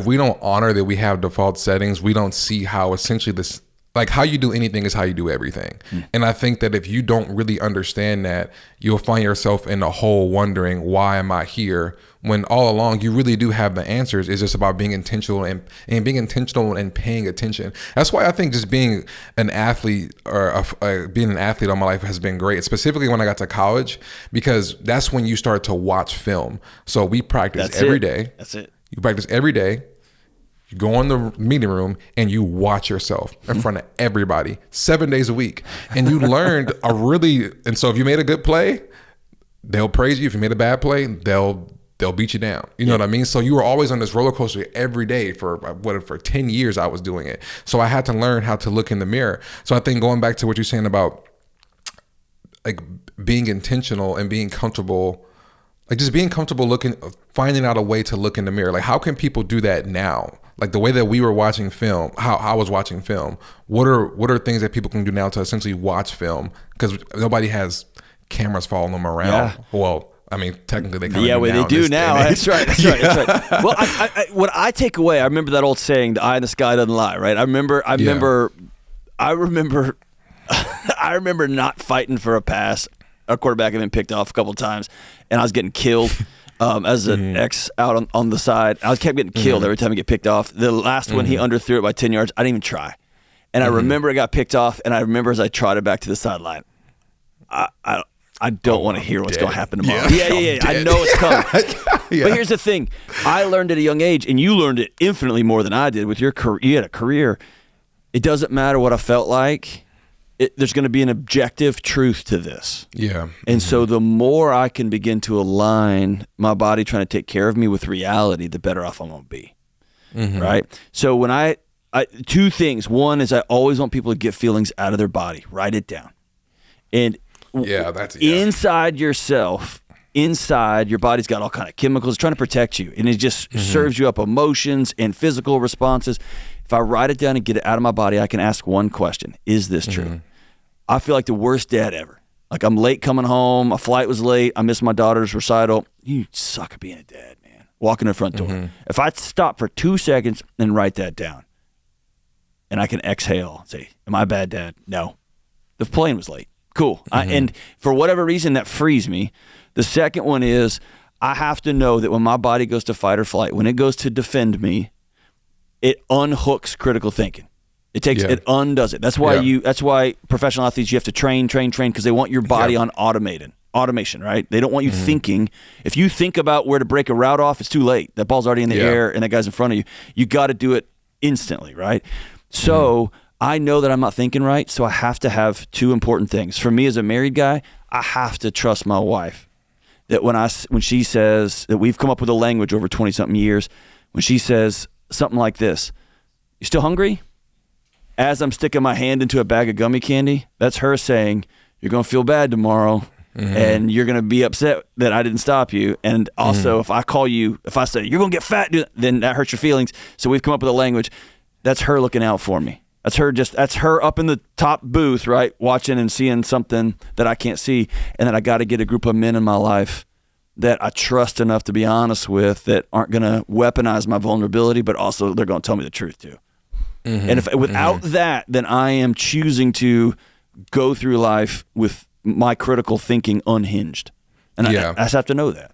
if we don't honor that we have default settings, we don't see how essentially this, like how you do anything is how you do everything. And I think that if you don't really understand that, you'll find yourself in a hole wondering, why am I here? When all along you really do have the answers. It's just about being intentional and being intentional and paying attention. That's why I think just being an athlete or being an athlete all my life has been great, specifically when I got to college, because that's when you start to watch film. So we practice every day. That's it. You practice every day. You go in the meeting room and you watch yourself in front of everybody 7 days a week. And you learned and so if you made a good play, they'll praise you. If you made a bad play, they'll beat you down. You know what I mean? So you were always on this roller coaster every day for 10 years I was doing it. So I had to learn how to look in the mirror. So I think going back to what you're saying about like being intentional and being comfortable, like just being comfortable finding out a way to look in the mirror. Like how can people do that now? Like the way that we were watching film, how I was watching film. What are things that people can do now to essentially watch film? Because nobody has cameras following them around. Yeah. Well, I mean, technically they kind of do. Yeah, they do now. That's right. That's right. Well, what I take away, I remember that old saying, "The eye in the sky doesn't lie." Right? I remember not fighting for a pass. Our quarterback had been picked off a couple of times, and I was getting killed. As an X out on the side. I kept getting killed every time I get picked off. The last one, he underthrew it by 10 yards. I didn't even try. And I remember I got picked off, and I remember as I trotted back to the sideline, I don't want to hear what's going to happen tomorrow. Yeah. I know it's coming. But here's the thing. I learned at a young age, and you learned it infinitely more than I did with your career. You had a career. It doesn't matter what I felt like. There's going to be an objective truth to this. Yeah. And so the more I can begin to align my body trying to take care of me with reality, the better off I'm going to be. Right? So when I two things. One is I always want people to get feelings out of their body. Write it down. And inside yourself, inside your body's got all kind of chemicals trying to protect you. And it just serves you up emotions and physical responses. If I write it down and get it out of my body, I can ask one question. Is this true? I feel like the worst dad ever. Like I'm late coming home. My flight was late. I missed my daughter's recital. You suck at being a dad, man. Walk in the front door. If I stop for 2 seconds and write that down, and I can exhale and say, am I a bad dad? No. The plane was late. Cool. And for whatever reason, that frees me. The second one is I have to know that when my body goes to fight or flight, when it goes to defend me, it unhooks critical thinking. It undoes it. That's why that's why professional athletes, you have to train because they want your body on automation, right? They don't want you thinking. If you think about where to break a route off, it's too late. That ball's already in the air and that guy's in front of you. You got to do it instantly, right? So I know that I'm not thinking right, so I have to have two important things. For me as a married guy, I have to trust my wife. That when she says that we've come up with a language over 20-something years, when she says something like this, you still hungry? As I'm sticking my hand into a bag of gummy candy, that's her saying, you're going to feel bad tomorrow and you're going to be upset that I didn't stop you. And also if I say, you're going to get fat, then that hurts your feelings. So we've come up with a language. That's her looking out for me. That's her up in the top booth, right? Watching and seeing something that I can't see. And then I got to get a group of men in my life that I trust enough to be honest with, that aren't going to weaponize my vulnerability, but also they're going to tell me the truth too. And if without that, then I am choosing to go through life with my critical thinking unhinged. And I just have to know that.